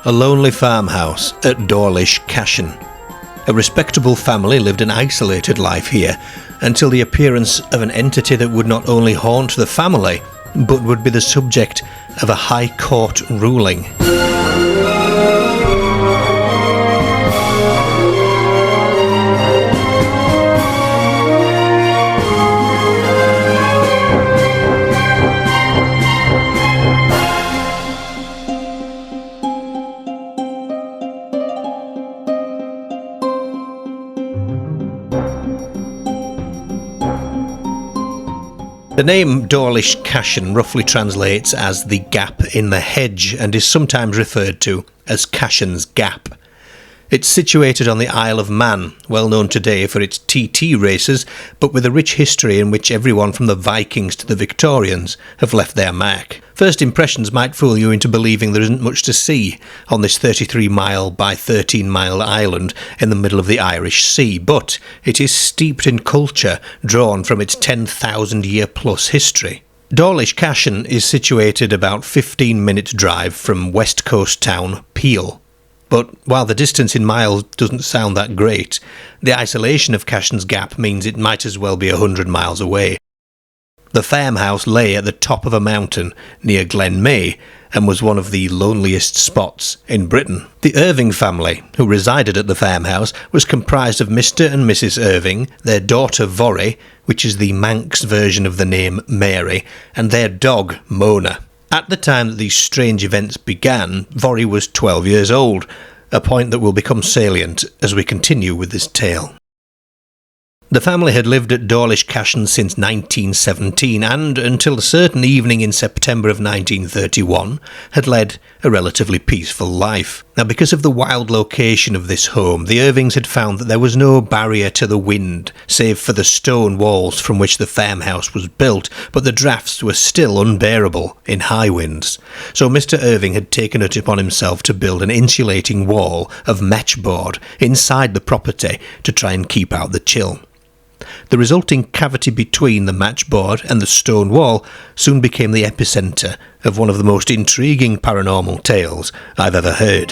A lonely farmhouse at Dawlish Cashen. A respectable family lived an isolated life here until the appearance of an entity that would not only haunt the family, but would be the subject of a High Court ruling. The name Dawlish Cashen roughly translates as the gap in the hedge and is sometimes referred to as Cashen's Gap. It's situated on the Isle of Man, well known today for its TT races, but with a rich history in which everyone from the Vikings to the Victorians have left their mark. First impressions might fool you into believing there isn't much to see on this 33-mile by 13-mile island in the middle of the Irish Sea, but it is steeped in culture drawn from its 10,000-year-plus history. Dawlish Cashen is situated about 15-minute drive from west coast town Peel. But while the distance in miles doesn't sound that great, the isolation of Cashen's Gap means it might as well be 100 miles away. The farmhouse lay at the top of a mountain near Glen May and was one of the loneliest spots in Britain. The Irving family, who resided at the farmhouse, was comprised of Mr. and Mrs. Irving, their daughter Vorry, which is the Manx version of the name Mary, and their dog Mona. At the time that these strange events began, Vorry was 12 years old, a point that will become salient as we continue with this tale. The family had lived at Dawlish Cashen since 1917 and, until a certain evening in September of 1931, had led a relatively peaceful life. Now, because of the wild location of this home, the Irvings had found that there was no barrier to the wind, save for the stone walls from which the farmhouse was built, but the drafts were still unbearable in high winds. So Mr. Irving had taken it upon himself to build an insulating wall of matchboard inside the property to try and keep out the chill. The resulting cavity between the matchboard and the stone wall soon became the epicentre of one of the most intriguing paranormal tales I've ever heard.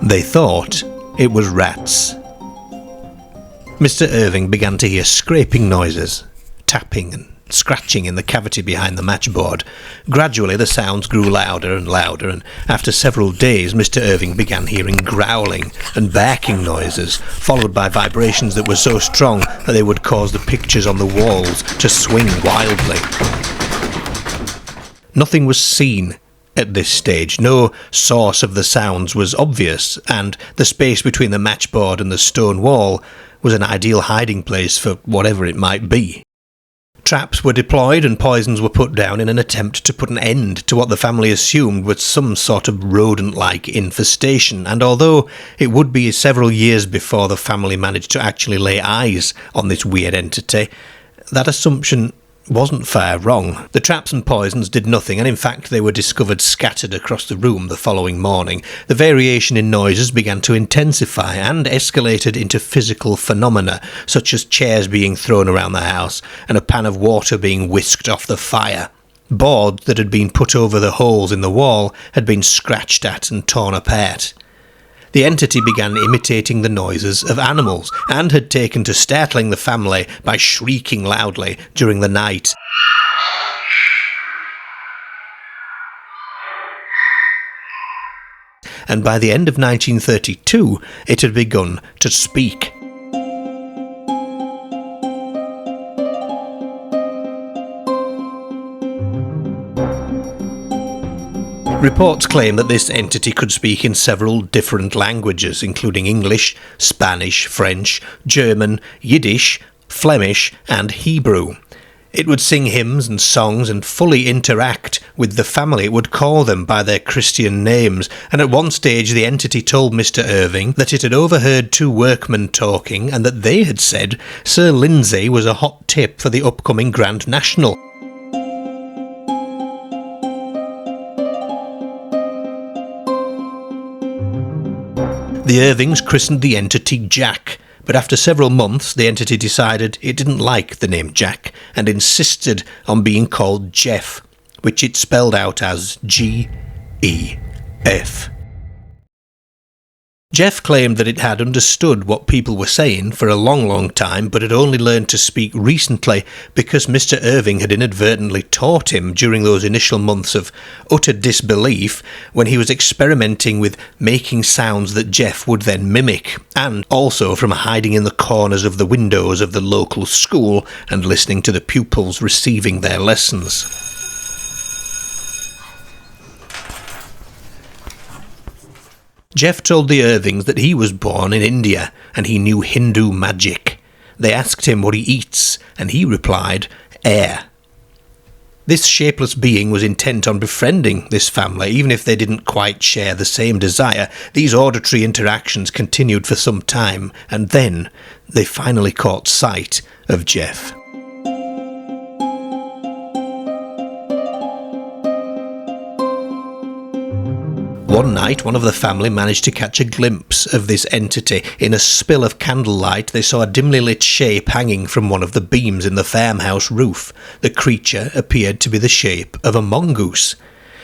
They thought it was rats. Mr. Irving began to hear scraping noises, tapping and scratching in the cavity behind the matchboard. Gradually the sounds grew louder and louder, and after several days Mr. Irving began hearing growling and barking noises, followed by vibrations that were so strong that they would cause the pictures on the walls to swing wildly. Nothing was seen at this stage. No source of the sounds was obvious, and the space between the matchboard and the stone wall was an ideal hiding place for whatever it might be. Traps were deployed and poisons were put down in an attempt to put an end to what the family assumed was some sort of rodent-like infestation, and although it would be several years before the family managed to actually lay eyes on this weird entity, that assumption wasn't far wrong. The traps and poisons did nothing, and in fact they were discovered scattered across the room the following morning. The variation in noises began to intensify and escalated into physical phenomena, such as chairs being thrown around the house and a pan of water being whisked off the fire. Boards that had been put over the holes in the wall had been scratched at and torn apart. The entity began imitating the noises of animals and had taken to startling the family by shrieking loudly during the night. And by the end of 1932, it had begun to speak. Reports claim that this entity could speak in several different languages, including English, Spanish, French, German, Yiddish, Flemish, and Hebrew. It would sing hymns and songs and fully interact with the family. It would call them by their Christian names, and at one stage the entity told Mr. Irving that it had overheard two workmen talking and that they had said Sir Lindsay was a hot tip for the upcoming Grand National. The Irvings christened the entity Jack, but after several months the entity decided it didn't like the name Jack and insisted on being called Jeff, which it spelled out as G-E-F. Jeff claimed that it had understood what people were saying for a long time, but had only learned to speak recently because Mr. Irving had inadvertently taught him during those initial months of utter disbelief when he was experimenting with making sounds that Jeff would then mimic, and also from hiding in the corners of the windows of the local school and listening to the pupils receiving their lessons. Jeff told the Irvings that he was born in India and he knew Hindu magic. They asked him what he eats, and he replied, air. This shapeless being was intent on befriending this family, even if they didn't quite share the same desire. These auditory interactions continued for some time, and then they finally caught sight of Jeff. One night, one of the family managed to catch a glimpse of this entity. In a spill of candlelight, they saw a dimly lit shape hanging from one of the beams in the farmhouse roof. The creature appeared to be the shape of a mongoose.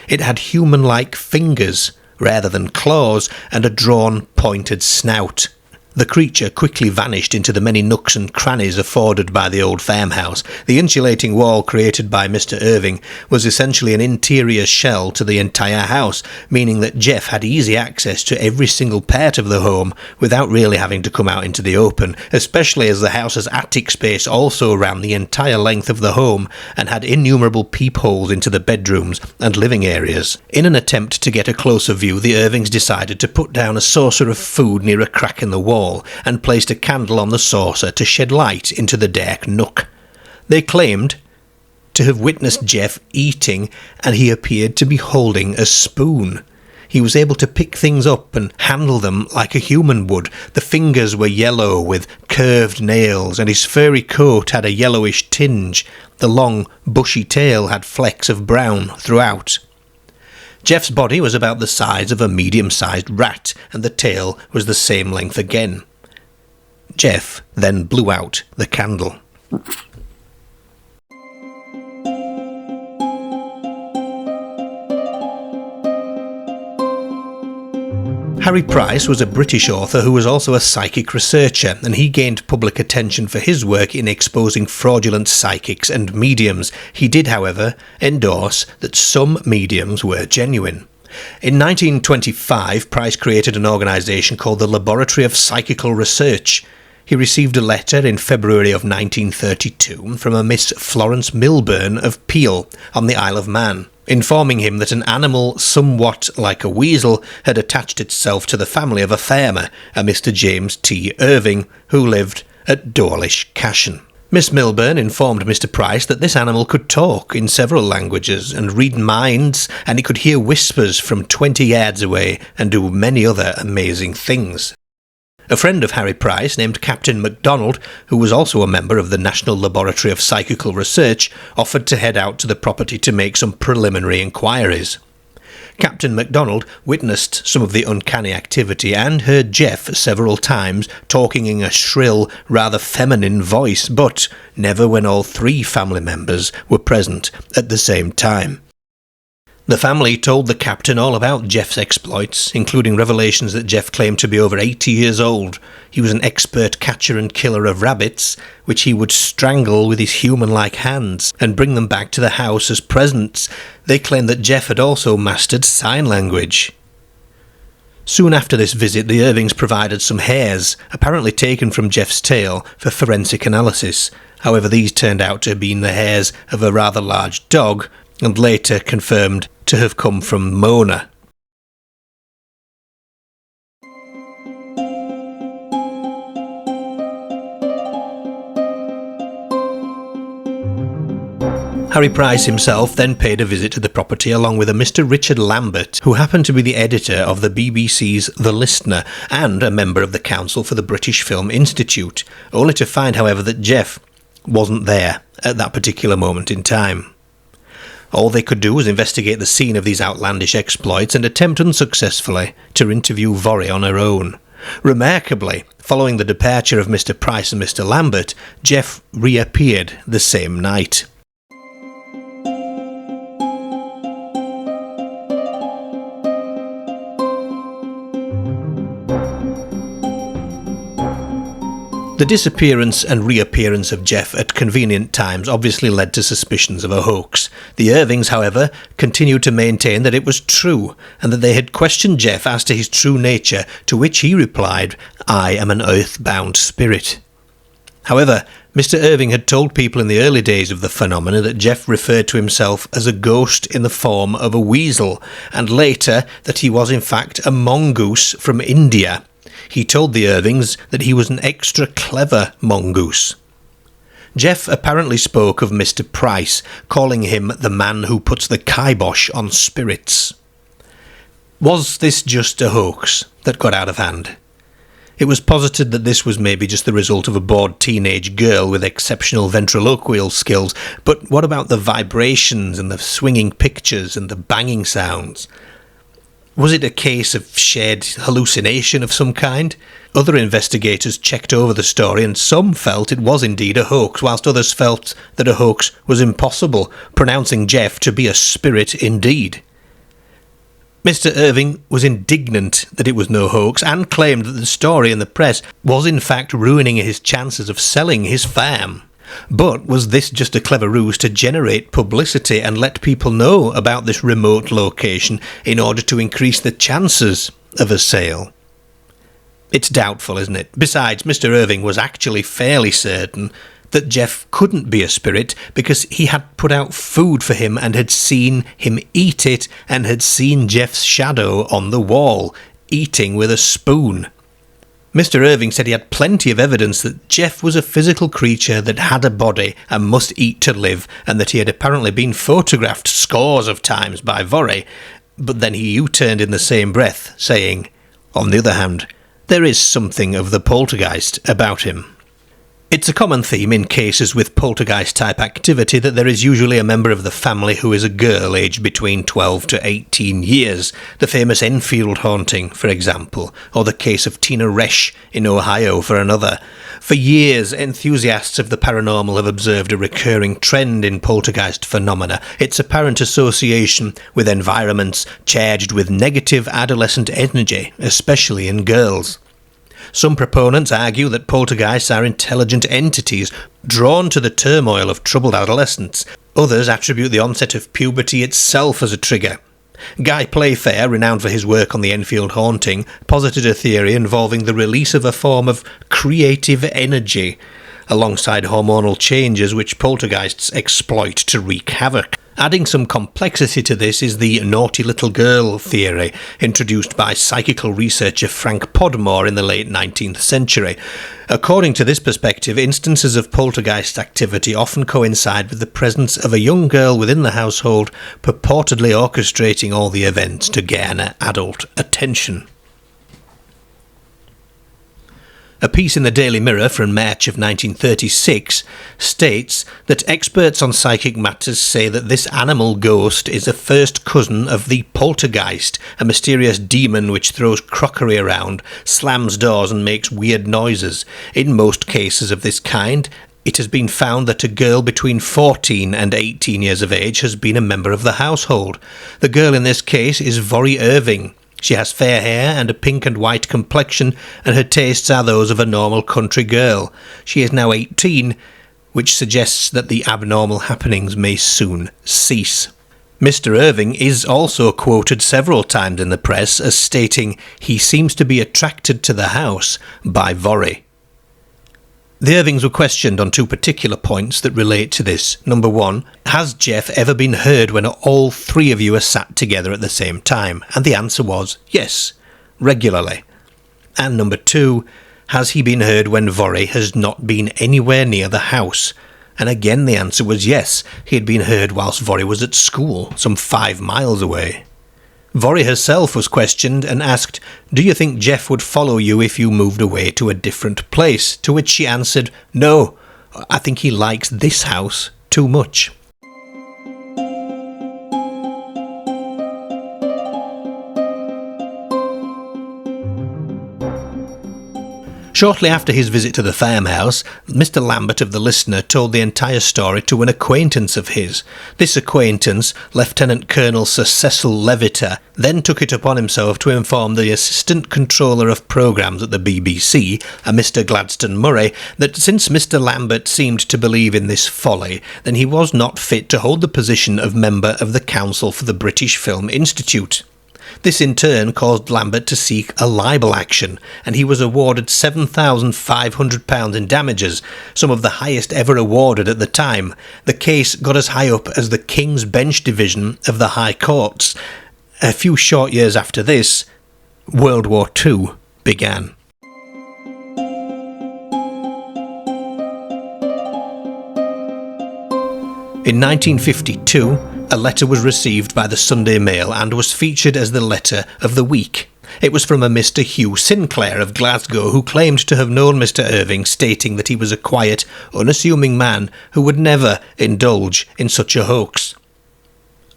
It had human-like fingers, rather than claws, and a drawn, pointed snout. The creature quickly vanished into the many nooks and crannies afforded by the old farmhouse. The insulating wall created by Mr. Irving was essentially an interior shell to the entire house, meaning that Jeff had easy access to every single part of the home without really having to come out into the open, especially as the house's attic space also ran the entire length of the home and had innumerable peepholes into the bedrooms and living areas. In an attempt to get a closer view, the Irvings decided to put down a saucer of food near a crack in the wall and placed a candle on the saucer to shed light into the dark nook. They claimed to have witnessed Jeff eating, and he appeared to be holding a spoon. He was able to pick things up and handle them like a human would. The fingers were yellow with curved nails, and his furry coat had a yellowish tinge. The long, bushy tail had flecks of brown throughout. Jeff's body was about the size of a medium-sized rat, and the tail was the same length again. Jeff then blew out the candle. Harry Price was a British author who was also a psychic researcher, and he gained public attention for his work in exposing fraudulent psychics and mediums. He did, however, endorse that some mediums were genuine. In 1925, Price created an organisation called the Laboratory of Psychical Research. He received a letter in February of 1932 from a Miss Florence Milburn of Peel on the Isle of Man, informing him that an animal somewhat like a weasel had attached itself to the family of a farmer, a Mr. James T. Irving, who lived at Dawlish Cashen. Miss Milburn informed Mr. Price that this animal could talk in several languages and read minds, and it could hear whispers from 20 yards away and do many other amazing things. A friend of Harry Price, named Captain MacDonald, who was also a member of the National Laboratory of Psychical Research, offered to head out to the property to make some preliminary inquiries. Captain MacDonald witnessed some of the uncanny activity and heard Jeff several times talking in a shrill, rather feminine voice, but never when all three family members were present at the same time. The family told the captain all about Jeff's exploits, including revelations that Jeff claimed to be over 80 years old. He was an expert catcher and killer of rabbits, which he would strangle with his human-like hands and bring them back to the house as presents. They claimed that Jeff had also mastered sign language. Soon after this visit, the Irvings provided some hairs, apparently taken from Jeff's tail, for forensic analysis. However, these turned out to have been the hairs of a rather large dog, and later confirmed to have come from Mona. Harry Price himself then paid a visit to the property along with a Mr. Richard Lambert, who happened to be the editor of the BBC's The Listener and a member of the Council for the British Film Institute, only to find, however, that Jeff wasn't there at that particular moment in time. All they could do was investigate the scene of these outlandish exploits and attempt unsuccessfully to interview Vorry on her own. Remarkably, Following the departure of Mr. Price and Mr. Lambert, Jeff reappeared the same night. The disappearance and reappearance of Jeff at convenient times obviously led to suspicions of a hoax. The Irvings, however, continued to maintain that it was true, and that they had questioned Jeff as to his true nature, to which he replied, "I am an earth-bound spirit." However, Mr. Irving had told people in the early days of the phenomena that Jeff referred to himself as a ghost in the form of a weasel, and later that he was in fact a mongoose from India. He told the Irvings that he was an extra clever mongoose. Jeff apparently spoke of Mr. Price, calling him the man who puts the kibosh on spirits. Was this just a hoax that got out of hand? It was posited that this was maybe just the result of a bored teenage girl with exceptional ventriloquial skills, but what about the vibrations and the swinging pictures and the banging sounds? Was it a case of shared hallucination of some kind? Other investigators checked over the story, and some felt it was indeed a hoax, whilst others felt that a hoax was impossible, pronouncing Jeff to be a spirit indeed. Mr. Irving was indignant that it was no hoax, and claimed that the story in the press was in fact ruining his chances of selling his farm. But was this just a clever ruse to generate publicity and let people know about this remote location in order to increase the chances of a sale? It's doubtful, isn't it? Besides, Mr. Irving was actually fairly certain that Jeff couldn't be a spirit because he had put out food for him and had seen him eat it, and had seen Jeff's shadow on the wall, eating with a spoon. Mr. Irving said he had plenty of evidence that Jeff was a physical creature that had a body and must eat to live, and that he had apparently been photographed scores of times by Vorey, but then he U-turned in the same breath, saying, on the other hand, there is something of the poltergeist about him. It's a common theme in cases with poltergeist-type activity that there is usually a member of the family who is a girl aged between 12 to 18 years, the famous Enfield haunting, for example, or the case of Tina Resch in Ohio for another. For years, enthusiasts of the paranormal have observed a recurring trend in poltergeist phenomena, its apparent association with environments charged with negative adolescent energy, especially in girls. Some proponents argue that poltergeists are intelligent entities drawn to the turmoil of troubled adolescents. Others attribute the onset of puberty itself as a trigger. Guy Playfair, renowned for his work on the Enfield haunting, posited a theory involving the release of a form of creative energy, alongside hormonal changes which poltergeists exploit to wreak havoc. Adding some complexity to this is the naughty little girl theory, introduced by psychical researcher Frank Podmore in the late 19th century. According to this perspective, instances of poltergeist activity often coincide with the presence of a young girl within the household, purportedly orchestrating all the events to garner adult attention. A piece in the Daily Mirror from March of 1936 states that experts on psychic matters say that this animal ghost is a first cousin of the poltergeist, a mysterious demon which throws crockery around, slams doors and makes weird noises. In most cases of this kind, it has been found that a girl between 14 and 18 years of age has been a member of the household. The girl in this case is Vorey Irving. She has fair hair and a pink and white complexion, and her tastes are those of a normal country girl. She is now 18, which suggests that the abnormal happenings may soon cease. Mr. Irving is also quoted several times in the press as stating he seems to be attracted to the house by Vorey. The Irvings were questioned on two particular points that relate to this. Number one, has Jeff ever been heard when all three of you are sat together at the same time? And the answer was yes, regularly. And number two, has he been heard when Vorey has not been anywhere near the house? And again the answer was yes, he had been heard whilst Vorey was at school, some 5 miles away. Vorey herself was questioned and asked, "Do you think Jeff would follow you if you moved away to a different place?" To which she answered, "No, I think he likes this house too much." Shortly after his visit to the farmhouse, Mr. Lambert of the Listener told the entire story to an acquaintance of his. This acquaintance, Lieutenant Colonel Sir Cecil Leviter, then took it upon himself to inform the Assistant Controller of Programmes at the BBC, a Mr. Gladstone Murray, that since Mr. Lambert seemed to believe in this folly, then he was not fit to hold the position of member of the Council for the British Film Institute. This in turn caused Lambert to seek a libel action, and he was awarded £7,500 in damages, some of the highest ever awarded at the time. The case got as high up as the King's Bench Division of the High Courts. A few short years after this, World War II began. In 1952, a letter was received by the Sunday Mail and was featured as the letter of the week. It was from a Mr. Hugh Sinclair of Glasgow, who claimed to have known Mr. Irving, stating that he was a quiet, unassuming man who would never indulge in such a hoax.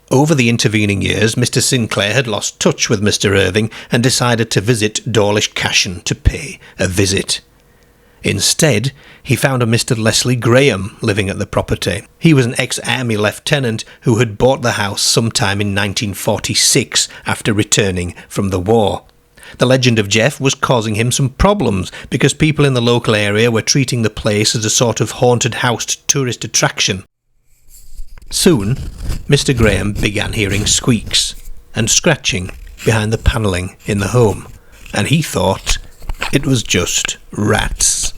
Over the intervening years, Mr. Sinclair had lost touch with Mr. Irving and decided to visit Dawlish Cashen to pay a visit. Instead, he found a Mr. Leslie Graham living at the property. He was an ex-army lieutenant who had bought the house sometime in 1946 after returning from the war. The legend of Jeff was causing him some problems because people in the local area were treating the place as a sort of haunted house tourist attraction. Soon, Mr. Graham began hearing squeaks and scratching behind the panelling in the home, and he thought it was just rats.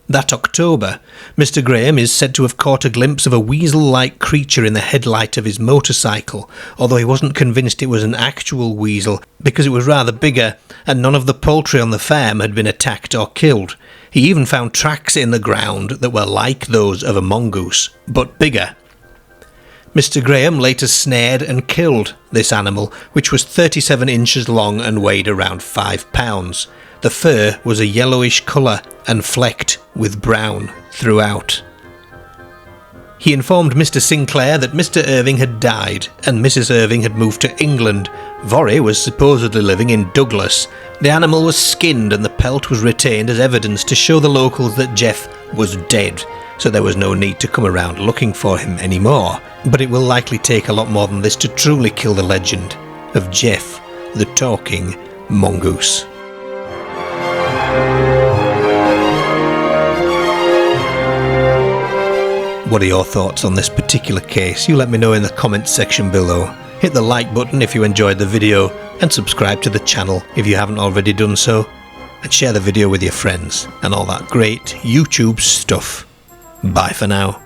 That October, Mr. Graham is said to have caught a glimpse of a weasel-like creature in the headlight of his motorcycle, although he wasn't convinced it was an actual weasel because it was rather bigger and none of the poultry on the farm had been attacked or killed. He even found tracks in the ground that were like those of a mongoose, but bigger. Mr. Graham later snared and killed this animal, which was 37 inches long and weighed around 5 pounds. The fur was a yellowish colour and flecked with brown throughout. He informed Mr. Sinclair that Mr. Irving had died and Mrs. Irving had moved to England. Vorry was supposedly living in Douglas. The animal was skinned and the pelt was retained as evidence to show the locals that Jeff was dead, so there was no need to come around looking for him anymore. But it will likely take a lot more than this to truly kill the legend of Jeff, the talking mongoose. What are your thoughts on this particular case? You let me know in the comments section below. Hit the like button if you enjoyed the video and subscribe to the channel if you haven't already done so, and share the video with your friends and all that great YouTube stuff. Bye for now.